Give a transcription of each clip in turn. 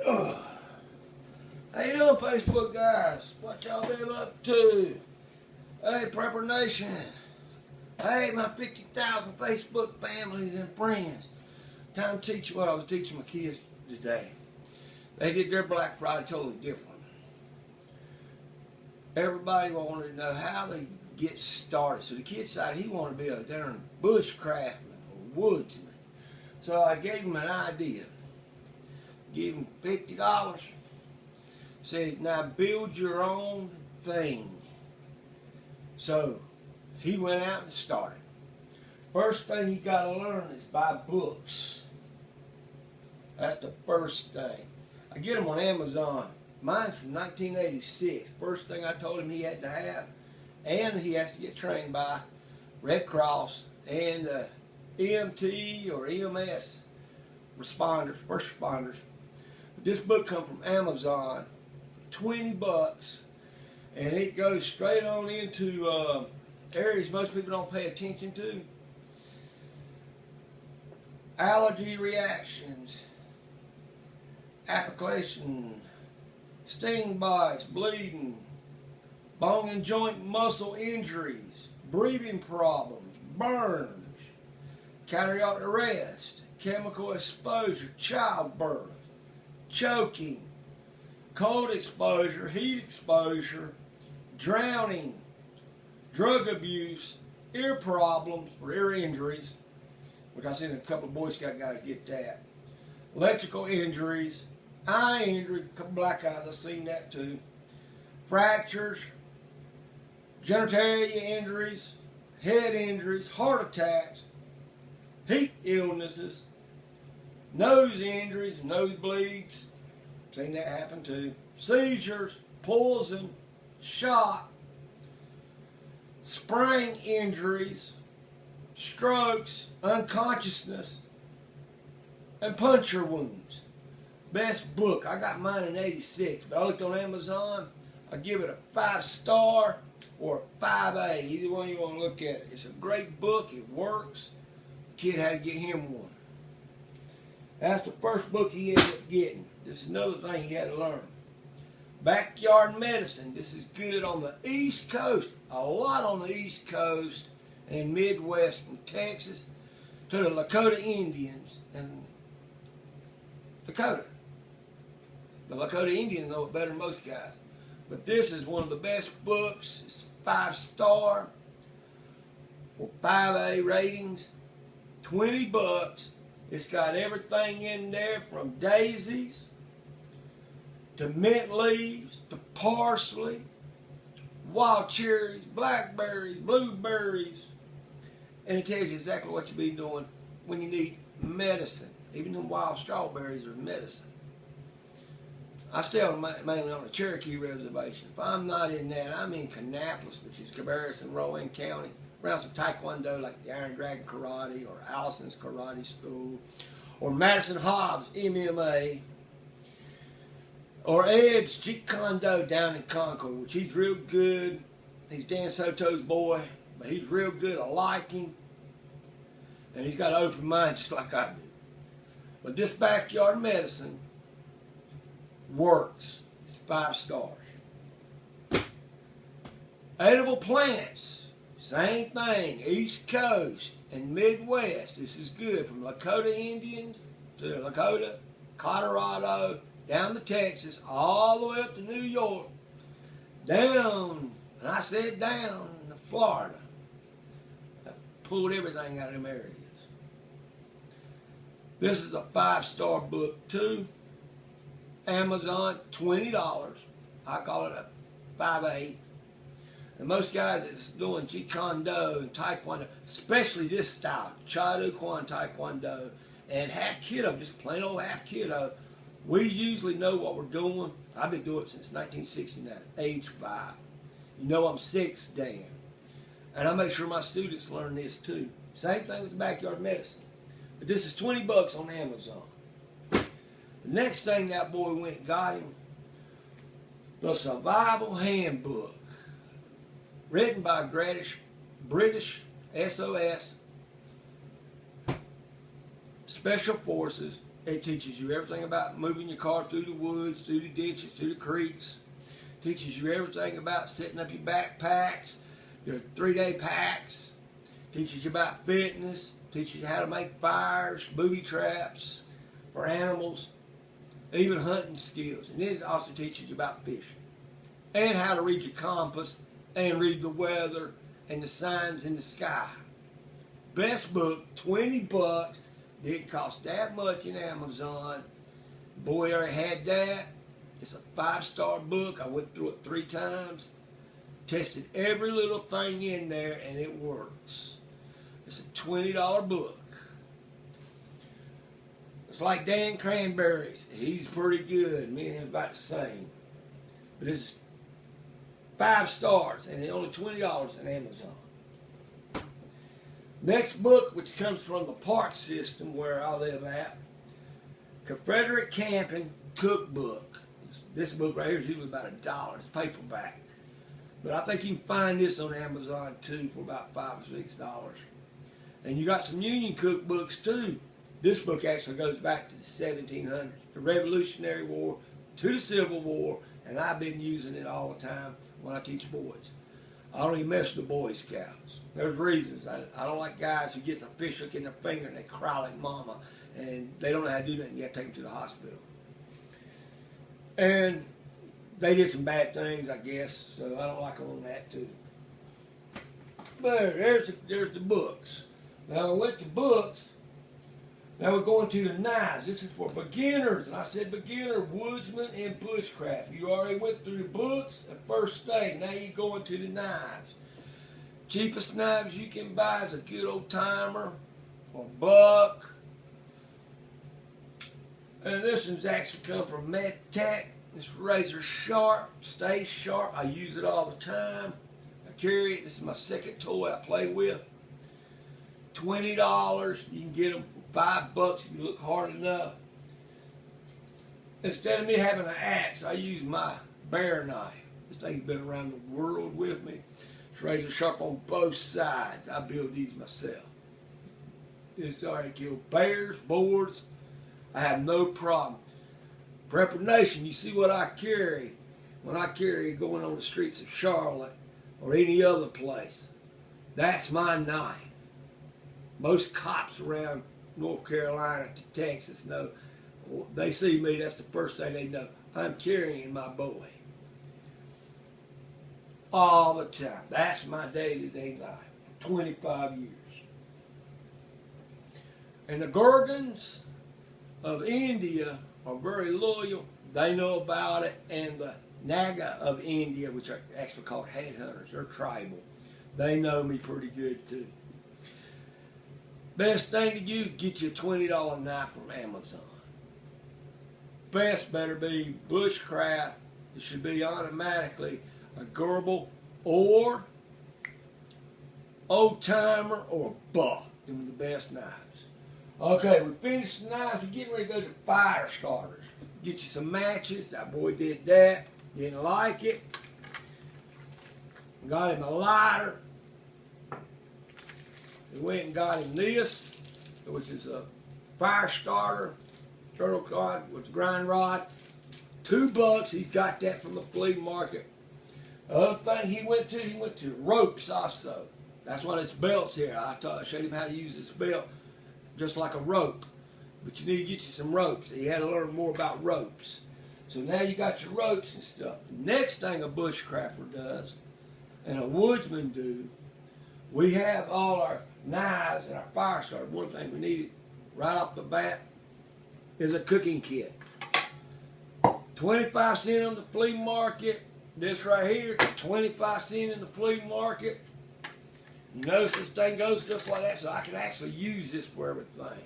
Ugh. How you doing, Facebook guys? What y'all been up to? Hey, Prepper Nation. Hey, my 50,000 Facebook families and friends. Time to teach you what I was teaching my kids today. They did their Black Friday totally different. Everybody wanted to know how they get started. So the kid decided he wanted to be a darn bushcraftman or woodsman. So I gave him an idea. Gave him $50. Said, now build your own thing. So he went out and started. First thing you got to learn is buy books. That's the first thing. I get them on Amazon. Mine's from 1986. First thing I told him he had to have, and he has to get trained by Red Cross and EMT or EMS responders, first responders. But this book comes from Amazon, $20, and it goes straight on into areas most people don't pay attention to. Allergy reactions, application, sting bites, bleeding, bone and joint muscle injuries, breathing problems, burns, cardiac arrest, chemical exposure, childbirth, choking, cold exposure, heat exposure, drowning, drug abuse, ear problems or ear injuries, which I've seen a couple of Boy Scout guys get that, electrical injuries, eye injury, a couple black eyes, I've seen that too, fractures, genitalia injuries, head injuries, heart attacks, heat illnesses, nose injuries, nosebleeds, seen that happen too, seizures, poison, shock, sprain injuries, strokes, unconsciousness, and puncture wounds. Best book. I got mine in '86, but I looked on Amazon. I give it a 5-star or a 5A. Either one you want to look at it. It's a great book. It works. The kid had to get him one. That's the first book he ended up getting. This is another thing he had to learn. Backyard medicine. This is good on the East Coast. A lot on the East Coast and Midwest, from Texas to the Lakota Indians and Dakota. The Lakota Indians know it better than most guys. But this is one of the best books. It's 5-star or 5A ratings. $20. It's got everything in there from daisies to mint leaves to parsley, wild cherries, blackberries, blueberries. And it tells you exactly what you'll be doing when you need medicine. Even them wild strawberries are medicine. I stay mainly on the Cherokee Reservation. If I'm not in that, I'm in Kannapolis, which is Cabarrus and Rowan County, around some Taekwondo like the Iron Dragon Karate or Allison's Karate School, or Madison Hobbs MMA, or Ed's Jeet Kune Do down in Concord, which he's real good. He's Dan Soto's boy, but he's real good. I like him, and he's got an open mind just like I do. But this backyard medicine works. It's 5 stars. Edible plants, same thing. East Coast and Midwest. This is good from Lakota Indians to Lakota, Colorado, down to Texas, all the way up to New York, down, and I said down, to Florida. I pulled everything out of them areas. This is a 5-star book too. Amazon, $20. I call it a 5A. And most guys that's doing Jeet Kune Do and Taekwondo, especially this style, Cha Do Kwan Taekwondo, and Hapkido, just plain old Hapkido, we usually know what we're doing. I've been doing it since 1969, age 5. You know I'm 6, Dan. And I make sure my students learn this too. Same thing with the backyard medicine. But this is $20 on Amazon. The next thing that boy went and got him, the Survival Handbook, written by British SOS Special Forces It teaches you everything about moving your car through the woods, through the ditches, through the creeks. Teaches you everything about setting up your backpacks, your 3-day packs. Teaches you about fitness. Teaches you how to make fires, booby traps for animals, even hunting skills. And then it also teaches you about fishing and how to read your compass and read the weather and the signs in the sky. Best book, $20. Didn't cost that much in Amazon. Boy, I already had that. It's a 5-star book. I went through it 3 times. Tested every little thing in there, and it works. It's a $20 book. It's like Dan Cranberry's. He's pretty good. Me and him about the same. But it's 5 stars, and it's only $20 on Amazon. Next book, which comes from the park system where I live at, Confederate Camping Cookbook. This book right here is usually about $1. It's paperback. But I think you can find this on Amazon too for about $5 or $6. And you got some Union cookbooks too. This book actually goes back to the 1700s, the Revolutionary War to the Civil War, and I've been using it all the time when I teach boys. I don't even mess with the Boy Scouts. There's reasons. I don't like guys who gets a fish hook in their finger and they cry like mama, and they don't know how to do that, and you have to take them to the hospital. And they did some bad things, I guess, so I don't like them on that too. But there's the books. Now with the books, now we're going to the knives. This is for beginners, and I said beginner, woodsman, and bushcraft. You already went through the books the first day. Now you're going to the knives. Cheapest knives you can buy is a good old timer or buck. And this one's actually come from MedTech. It's razor sharp, stays sharp. I use it all the time. I carry it. This is my second toy I play with. $20. You can get them for $5 if you look hard enough. Instead of me having an axe, I use my bear knife. This thing's been around the world with me. It's razor sharp on both sides. I build these myself. It's already killed bears, boars. I have no problem. Prepper Nation, you see what I carry when I carry it going on the streets of Charlotte or any other place. That's my knife. Most cops around North Carolina to Texas know. They see me, that's the first thing they know. I'm carrying my boy. All the time. That's my day-to-day life. 25 years. And the Gorgons of India are very loyal. They know about it. And the Naga of India, which are actually called headhunters, they're tribal. They know me pretty good too. Best thing to do, get you a $20 knife from Amazon. Best better be Bushcraft. It should be automatically a Gerbil or old timer or a buck. Them are the best knives. Okay, we finished the knives. We're getting ready to go to fire starters. Get you some matches. That boy did that. Didn't like it. Got him a lighter. We went and got him this, which is a fire starter, turtle rod with a grind rod. $2. He's got that from the flea market. The other thing he went to ropes also. That's why this belt's here. I showed him how to use this belt just like a rope. But you need to get you some ropes. He had to learn more about ropes. So now you got your ropes and stuff. The next thing a bushcrafter does, and a woodsman do, we have all our knives and our fire starter. One thing we needed right off the bat is a cooking kit. 25 cents on the flea market. This right here is 25 cents in the flea market. You notice this thing goes just like that, so I can actually use this for everything.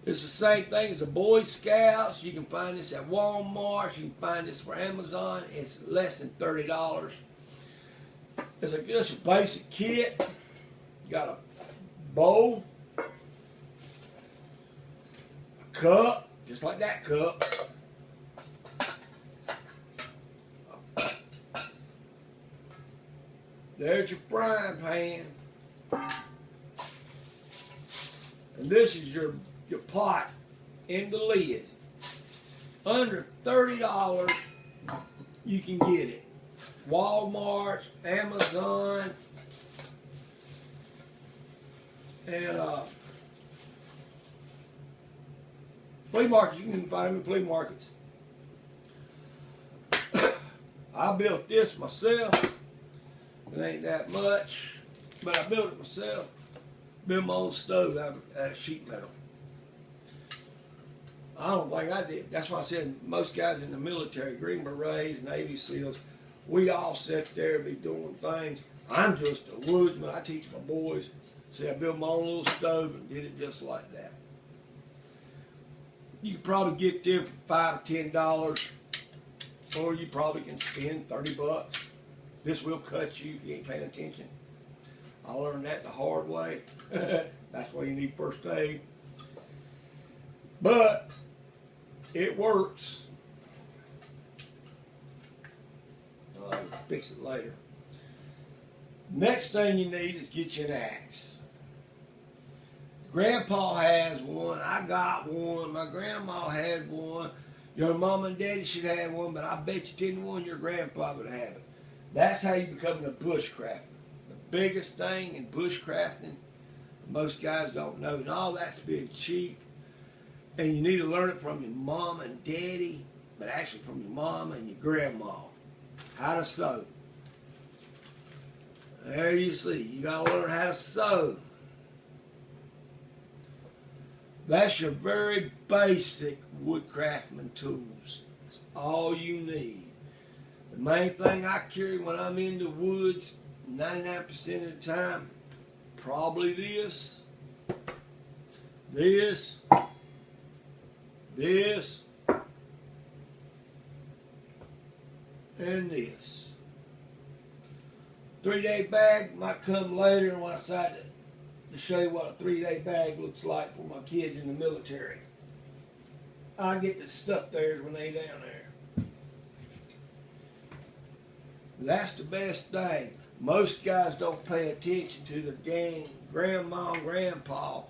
It's the same thing as the Boy Scouts. You can find this at Walmart. You can find this for Amazon. It's less than $30. It's just a basic kit. You got a bowl, a cup, just like that cup. There's your frying pan. And this is your pot in the lid. Under $30, you can get it. Walmart, Amazon, and flea markets. You can find them in flea markets. I built this myself. It ain't that much, but I built it myself. Built my own stove out of sheet metal. I don't think I did. That's why I said most guys in the military, Green Berets, Navy SEALs, we all sit there and be doing things. I'm just a woodsman. I teach my boys. See, I built my own little stove and did it just like that. You could probably get them for $5 or $10, or you probably can spend $30. This will cut you if you ain't paying attention. I learned that the hard way. That's why you need first aid. But it works. I'll fix it later. Next thing you need is get you an axe. Grandpa has one. I got one. My grandma had one. Your mom and daddy should have one, but I bet you 10 to 1 your grandfather would have it. That's how you become a bushcrafter. The biggest thing in bushcrafting, most guys don't know, and all that's being cheap. And you need to learn it from your mom and daddy, but actually from your mom and your grandma. How to sew. There you see, you gotta learn how to sew. That's your very basic woodcraftsman tools. That's all you need. The main thing I carry when I'm in the woods, 99% of the time, probably this, and this. 3-day bag might come later when I decide to show you what a 3-day bag looks like for my kids in the military. I get the stuff there when they down there. That's the best thing. Most guys don't pay attention to their dang grandma and grandpa.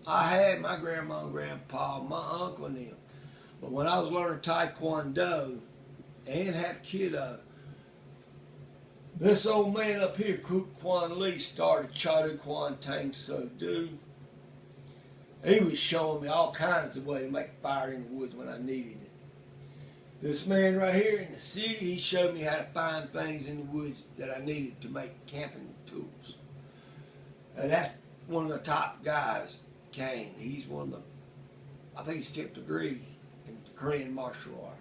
I had my grandma and grandpa, my uncle and them. But when I was learning Taekwondo and Hapkido, this old man up here, Cook Lee, started Chadu Kwan Tang So Do. He was showing me all kinds of ways to make fire in the woods when I needed it. This man right here in the city, he showed me how to find things in the woods that I needed to make camping tools. And that's one of the top guys, Kane. He's one of the, I think he's 10th degree in Korean martial arts.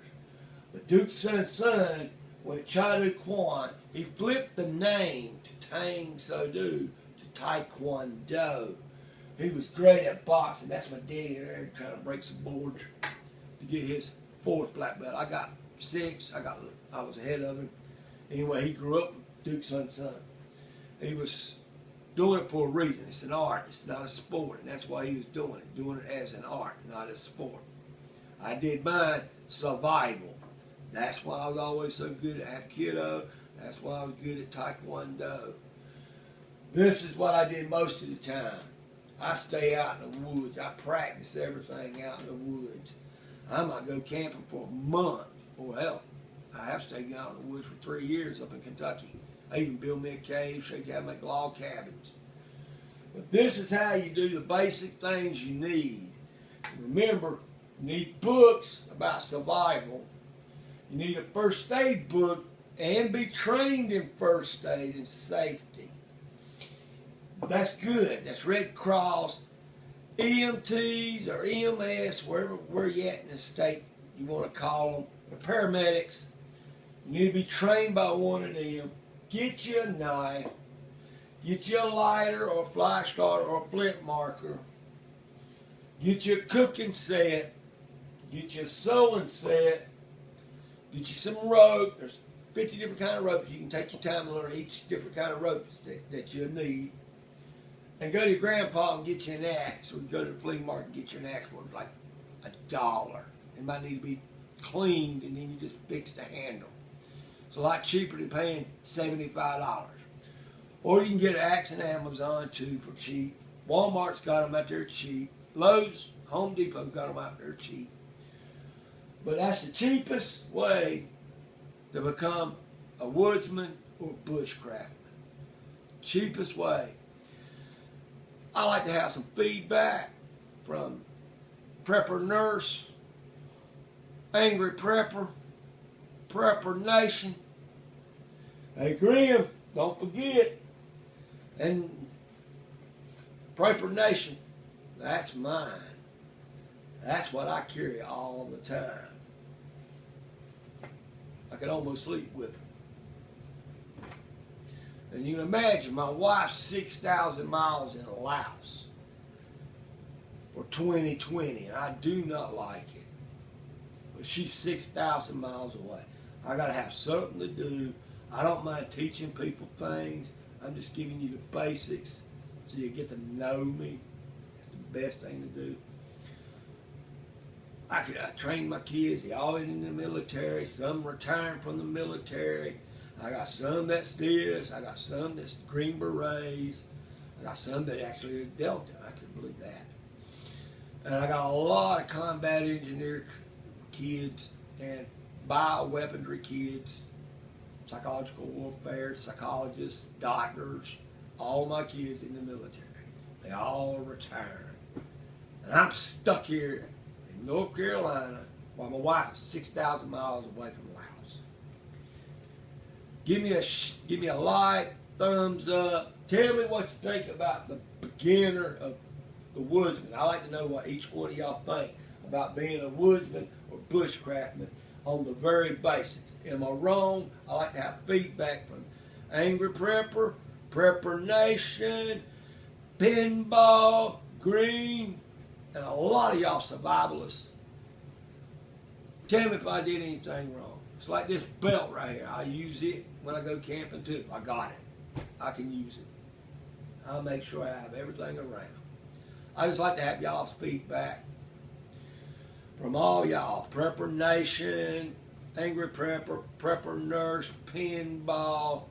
But Duke Sun Sun, when Chadu Kwan, he flipped the name to Tang So Do to Taekwondo. He was great at boxing. That's my daddy there trying to break some boards to get his 4th black belt. I got 6. I was ahead of him. Anyway, he grew up with Duke Sun Sun. He was doing it for a reason. It's an art. It's not a sport. And that's why he was doing it as an art, not a sport. I did mine survival. That's why I was always so good at Hapkido. That's why I was good at Taekwondo. This is what I did most of the time. I stay out in the woods. I practice everything out in the woods. I might go camping for a month, or hell, I have stayed out in the woods for 3 years up in Kentucky. I even built me a cave, showed you how to make log cabins. But this is how you do the basic things you need. Remember, you need books about survival. You need a first aid book and be trained in first aid and safety. That's good. That's Red Cross, EMTs or EMS, wherever you're at in the state you want to call them, the paramedics. You need to be trained by one of them. Get you a knife. Get you a lighter or a fly starter or a flint marker. Get you a cooking set. Get you a sewing set. Get you some rope. There's 50 different kind of ropes. You can take your time to learn each different kind of ropes that you'll need. And go to your grandpa and get you an axe. Or go to the flea market and get you an axe worth like $1. It might need to be cleaned and then you just fix the handle. It's a lot cheaper than paying $75. Or you can get an axe on Amazon too for cheap. Walmart's got them out there cheap. Lowe's, Home Depot got them out there cheap. But that's the cheapest way to become a woodsman or bushcraftman. Cheapest way. I like to have some feedback from Prepper Nurse, Angry Prepper, Prepper Nation. Hey Graham, don't forget. And Prepper Nation, that's mine. That's what I carry all the time. I can almost sleep with it. And you can imagine my wife's 6,000 miles in Laos for 2020, and I do not like it. But she's 6,000 miles away. I got to have something to do. I don't mind teaching people things. I'm just giving you the basics so you get to know me. It's the best thing to do. I train my kids. They're all in the military. Some retiring from the military. I got some that's this. I got some that's Green Berets. I got some that actually is Delta. I can believe that. And I got a lot of combat engineer kids and bioweaponry kids, psychological warfare, psychologists, doctors, all my kids in the military. They all retired. And I'm stuck here in North Carolina while my wife is 6,000 miles away from Laos. Give me a like, thumbs up. Tell me what you think about the beginner of the woodsman. I like to know what each one of y'all think about being a woodsman or bushcraftman on the very basics. Am I wrong? I like to have feedback from Angry Prepper, Prepper Nation, Pinball, Green, and a lot of y'all survivalists. Tell me if I did anything wrong. It's like this belt right here. I use it when I go camping too. I got it. I can use it. I'll make sure I have everything around. I just like to have y'all's feedback from all y'all. Prepper Nation, Angry Prepper, Prepper Nurse, Pinball,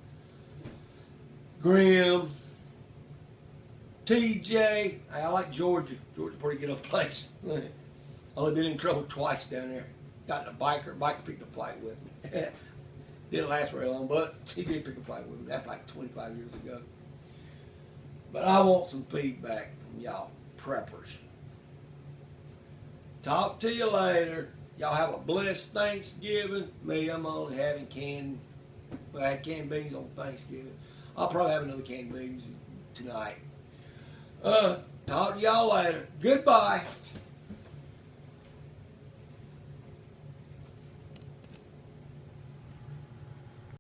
Grim, TJ. I like Georgia. Georgia's a pretty good place. Only been in trouble twice down there. Got in a biker picked a fight with me. Didn't last very long, but he did pick a fight with me. That's like 25 years ago. But I want some feedback from y'all preppers. Talk to you later. Y'all have a blessed Thanksgiving. Me, I'm only having I had canned beans on Thanksgiving. I'll probably have another canned beans tonight. Talk to y'all later. Goodbye.